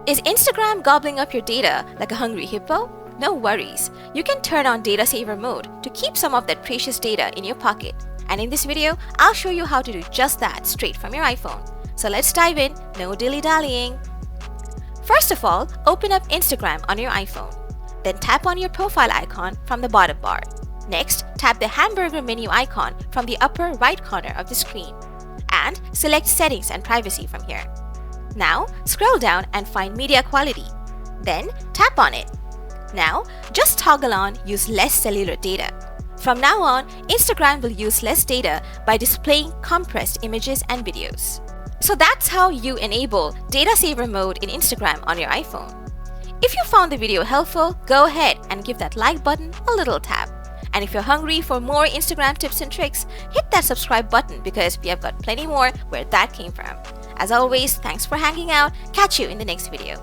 Is Instagram gobbling up your data like a hungry hippo? No worries, you can turn on data saver mode to keep some of that precious data in your pocket. And in this video, I'll show you how to do just that straight from your iPhone. So let's dive in, no dilly-dallying. First of all, open up Instagram on your iPhone. Then tap on your profile icon from the bottom bar. Next, tap the hamburger menu icon from the upper right corner of the screen. And select Settings and Privacy from here. Now, scroll down and find Media Quality. Then, tap on it. Now, just toggle on Use Less Cellular Data. From now on, Instagram will use less data by displaying compressed images and videos. So that's how you enable Data Saver mode in Instagram on your iPhone. If you found the video helpful, go ahead and give that like button a little tap. And if you're hungry for more Instagram tips and tricks, hit that subscribe button because we have got plenty more where that came from. As always, thanks for hanging out. Catch you in the next video.